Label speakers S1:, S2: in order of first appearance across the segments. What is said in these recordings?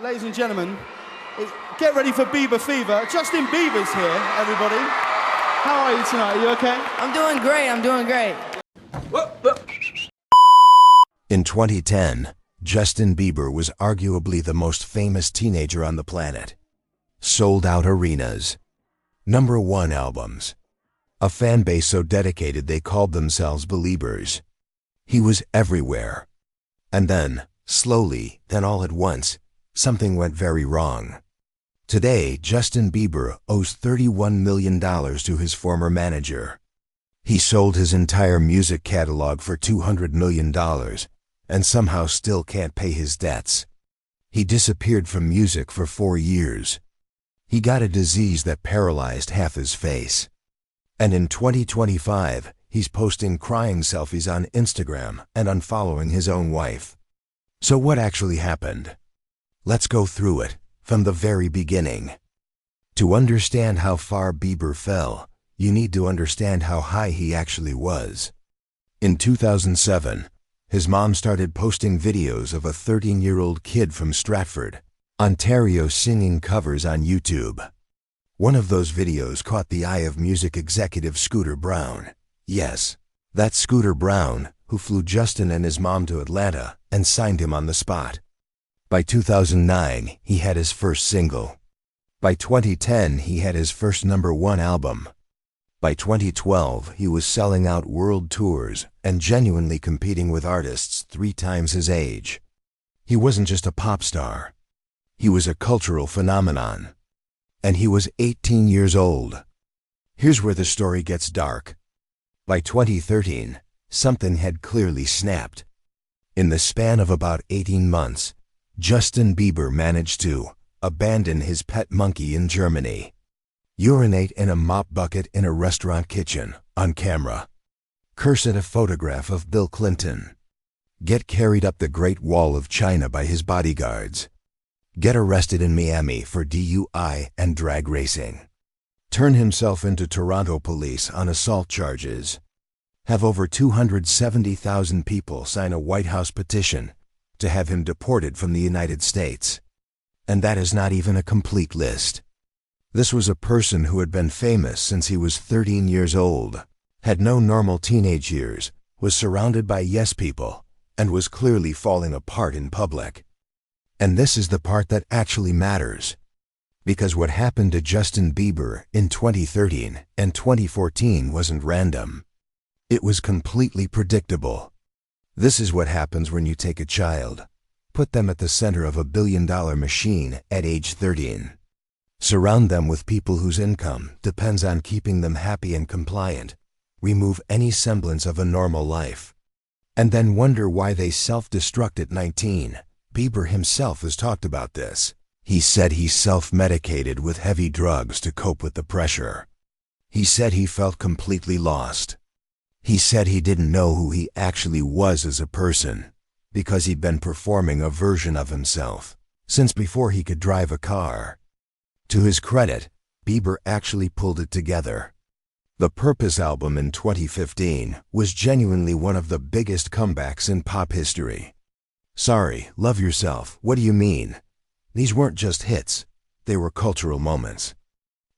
S1: Ladies and gentlemen, get ready for Bieber fever. Justin Bieber's here, everybody. How are you tonight? Are you okay?
S2: I'm doing great, I'm doing great.
S3: In 2010, Justin Bieber was arguably the most famous teenager on the planet. Sold out arenas. #1 albums. A fan base so dedicated they called themselves Beliebers. He was everywhere. And then, slowly, then all at once, something went very wrong. Today, Justin Bieber owes $31 million to his former manager. He sold his entire music catalog for $200 million and somehow still can't pay his debts. He disappeared from music for 4 years. He got a disease that paralyzed half his face. And in 2025, he's posting crying selfies on Instagram and unfollowing his own wife. So what actually happened? Let's go through it, from the very beginning. To understand how far Bieber fell, you need to understand how high he actually was. In 2007, his mom started posting videos of a 13-year-old kid from Stratford, Ontario singing covers on YouTube. One of those videos caught the eye of music executive Scooter Braun. Yes, that's Scooter Braun, who flew Justin and his mom to Atlanta and signed him on the spot. By 2009, he had his first single. By 2010, he had his first #1 album. By 2012, he was selling out world tours and genuinely competing with artists 3 times his age. He wasn't just a pop star. He was a cultural phenomenon. And he was 18 years old. Here's where the story gets dark. By 2013, something had clearly snapped. In the span of about 18 months, Justin Bieber managed to abandon his pet monkey in Germany, urinate in a mop bucket in a restaurant kitchen, on camera, curse at a photograph of Bill Clinton, get carried up the Great Wall of China by his bodyguards, get arrested in Miami for DUI and drag racing, turn himself into Toronto police on assault charges, have over 270,000 people sign a White House petition to have him deported from the United States. And that is not even a complete list. This was a person who had been famous since he was 13 years old, had no normal teenage years, was surrounded by yes people, and was clearly falling apart in public. And this is the part that actually matters. Because what happened to Justin Bieber in 2013 and 2014 wasn't random. It was completely predictable. This is what happens when you take a child, put them at the center of a billion-dollar machine at age 13. Surround them with people whose income depends on keeping them happy and compliant, remove any semblance of a normal life, and then wonder why they self-destruct at 19. Bieber himself has talked about this. He said he self-medicated with heavy drugs to cope with the pressure. He said he felt completely lost. He said he didn't know who he actually was as a person, because he'd been performing a version of himself since before he could drive a car. To his credit, Bieber actually pulled it together. The Purpose album in 2015 was genuinely one of the biggest comebacks in pop history. Sorry, Love Yourself, what do you mean? These weren't just hits, they were cultural moments.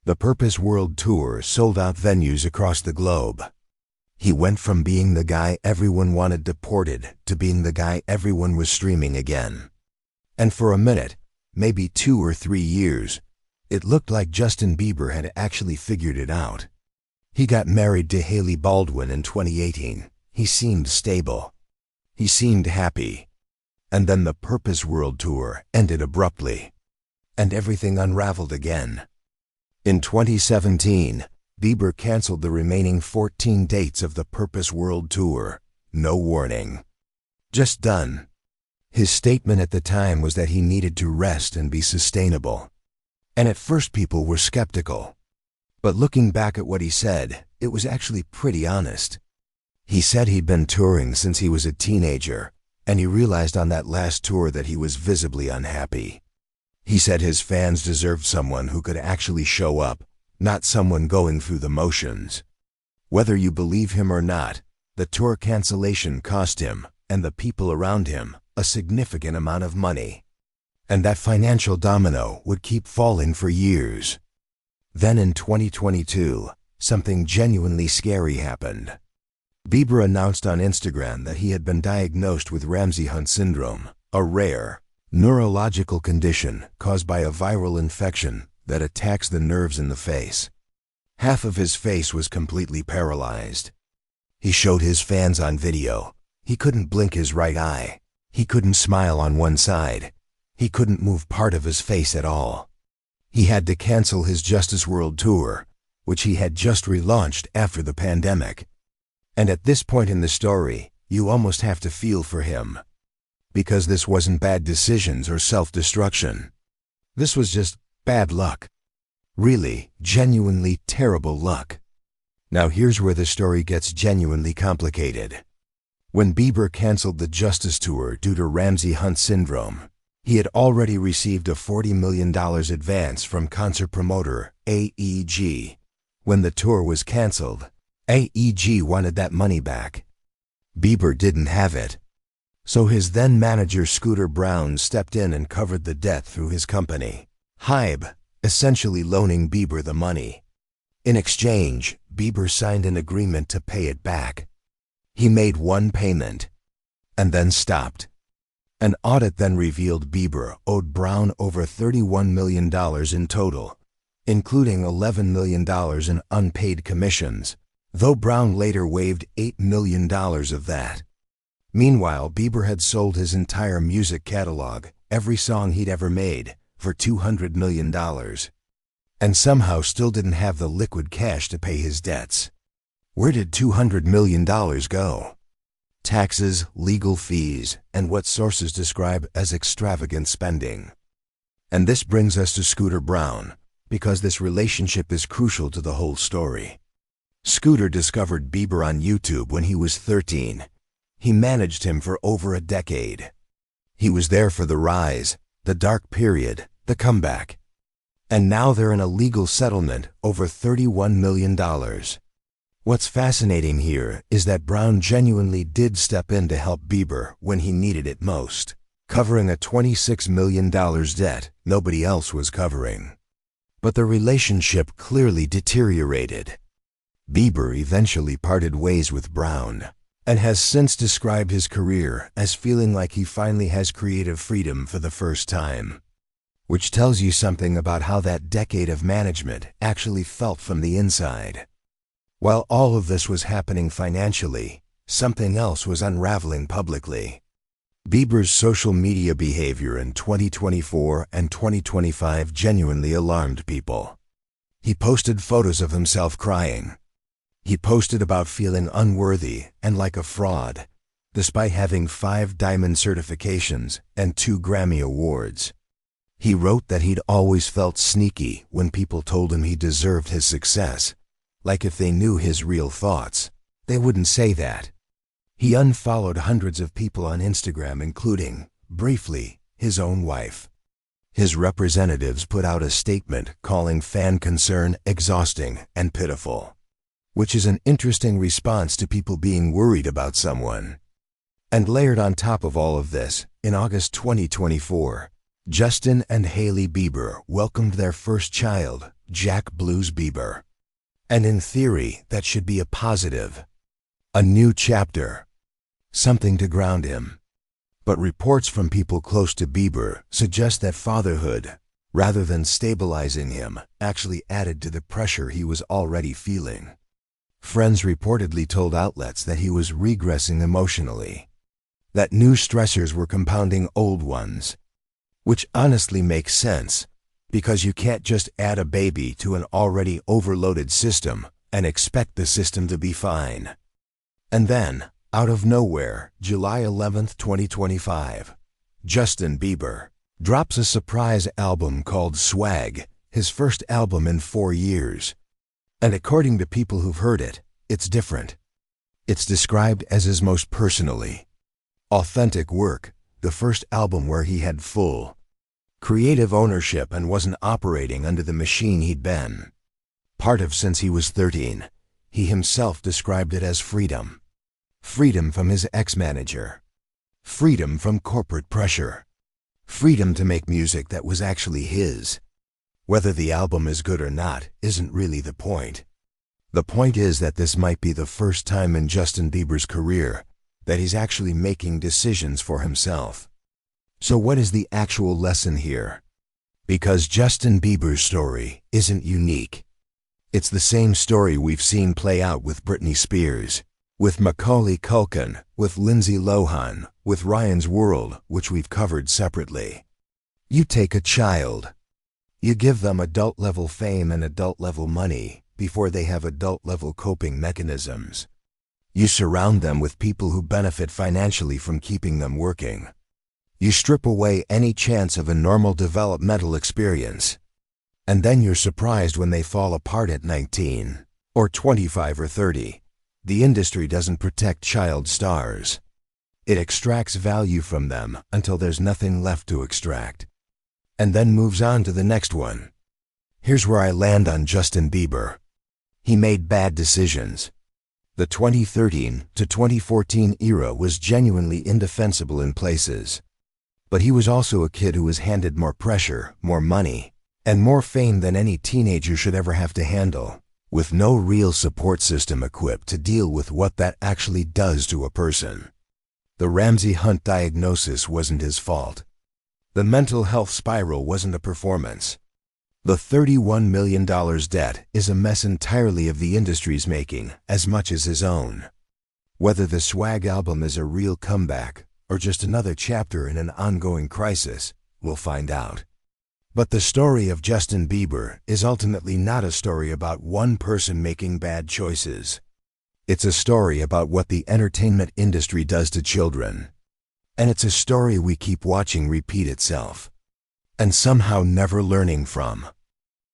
S3: The Purpose World Tour sold out venues across the globe. He went from being the guy everyone wanted deported to being the guy everyone was streaming again. And for a minute, maybe 2 or 3 years, it looked like Justin Bieber had actually figured it out. He got married to Hailey Baldwin in 2018. He seemed stable. He seemed happy. And then the Purpose World Tour ended abruptly. And everything unraveled again. In 2017, Bieber canceled the remaining 14 dates of the Purpose World Tour. No warning. Just done. His statement at the time was that he needed to rest and be sustainable. And at first people were skeptical. But looking back at what he said, it was actually pretty honest. He said he'd been touring since he was a teenager, and he realized on that last tour that he was visibly unhappy. He said his fans deserved someone who could actually show up, not someone going through the motions. Whether you believe him or not, the tour cancellation cost him, and the people around him, a significant amount of money. And that financial domino would keep falling for years. Then in 2022, something genuinely scary happened. Bieber announced on Instagram that he had been diagnosed with Ramsay Hunt Syndrome, a rare, neurological condition caused by a viral infection that attacks the nerves in the face. Half of his face was completely paralyzed. He showed his fans on video. He couldn't blink his right eye. He couldn't smile on one side. He couldn't move part of his face at all. He had to cancel his Justice World Tour, which he had just relaunched after the pandemic. And at this point in the story, you almost have to feel for him. Because this wasn't bad decisions or self-destruction. This was just bad luck. Really, genuinely terrible luck. Now here's where the story gets genuinely complicated. When Bieber canceled the Justice Tour due to Ramsay Hunt Syndrome, he had already received a $40 million advance from concert promoter AEG. When the tour was canceled, AEG wanted that money back. Bieber didn't have it. So his then manager Scooter Braun stepped in and covered the debt through his company, Hybe, essentially loaning Bieber the money. In exchange, Bieber signed an agreement to pay it back. He made one payment, and then stopped. An audit then revealed Bieber owed Braun over $31 million in total, including $11 million in unpaid commissions, though Braun later waived $8 million of that. Meanwhile, Bieber had sold his entire music catalog, every song he'd ever made, for $200 million, and somehow still didn't have the liquid cash to pay his debts. Where did $200 million go? Taxes, legal fees, and what sources describe as extravagant spending. And this brings us to Scooter Braun, because this relationship is crucial to the whole story. Scooter discovered Bieber on YouTube when he was 13. He managed him for over a decade. He was there for the rise, the dark period, the comeback. And now they're in a legal settlement over $31 million. What's fascinating here is that Braun genuinely did step in to help Bieber when he needed it most, covering a $26 million debt nobody else was covering. But the relationship clearly deteriorated. Bieber eventually parted ways with Braun, and has since described his career as feeling like he finally has creative freedom for the first time. Which tells you something about how that decade of management actually felt from the inside. While all of this was happening financially, something else was unraveling publicly. Bieber's social media behavior in 2024 and 2025 genuinely alarmed people. He posted photos of himself crying. He posted about feeling unworthy and like a fraud, despite having 5 diamond certifications and 2 Grammy Awards. He wrote that he'd always felt sneaky when people told him he deserved his success. Like if they knew his real thoughts, they wouldn't say that. He unfollowed hundreds of people on Instagram, including, briefly, his own wife. His representatives put out a statement calling fan concern exhausting and pitiful, which is an interesting response to people being worried about someone. And layered on top of all of this, in August 2024, Justin and Hailey Bieber welcomed their first child, Jack Blues Bieber. And in theory, that should be a positive. A new chapter. Something to ground him. But reports from people close to Bieber suggest that fatherhood, rather than stabilizing him, actually added to the pressure he was already feeling. Friends reportedly told outlets that he was regressing emotionally. That new stressors were compounding old ones. Which honestly makes sense, because you can't just add a baby to an already overloaded system and expect the system to be fine. And then, out of nowhere, July 11th, 2025, Justin Bieber drops a surprise album called Swag, his first album in 4 years. And according to people who've heard it, it's different. It's described as his most personally authentic work, the first album where he had full creative ownership and wasn't operating under the machine he'd been part of since he was 13. He himself described it as freedom. Freedom from his ex-manager. Freedom from corporate pressure. Freedom to make music that was actually his. Whether the album is good or not isn't really the point. The point is that this might be the first time in Justin Bieber's career that he's actually making decisions for himself. So what is the actual lesson here? Because Justin Bieber's story isn't unique. It's the same story we've seen play out with Britney Spears, with Macaulay Culkin, with Lindsay Lohan, with Ryan's World, which we've covered separately. You take a child. You give them adult-level fame and adult-level money before they have adult-level coping mechanisms. You surround them with people who benefit financially from keeping them working. You strip away any chance of a normal developmental experience. And then you're surprised when they fall apart at 19, or 25 or 30. The industry doesn't protect child stars. It extracts value from them until there's nothing left to extract. And then moves on to the next one. Here's where I land on Justin Bieber. He made bad decisions. The 2013 to 2014 era was genuinely indefensible in places. But he was also a kid who was handed more pressure, more money, and more fame than any teenager should ever have to handle, with no real support system equipped to deal with what that actually does to a person. The Ramsay Hunt diagnosis wasn't his fault. The mental health spiral wasn't a performance. The $31 million debt is a mess entirely of the industry's making, as much as his own. Whether the Swag album is a real comeback, or just another chapter in an ongoing crisis, we'll find out. But the story of Justin Bieber is ultimately not a story about one person making bad choices. It's a story about what the entertainment industry does to children. And it's a story we keep watching repeat itself. And somehow never learning from.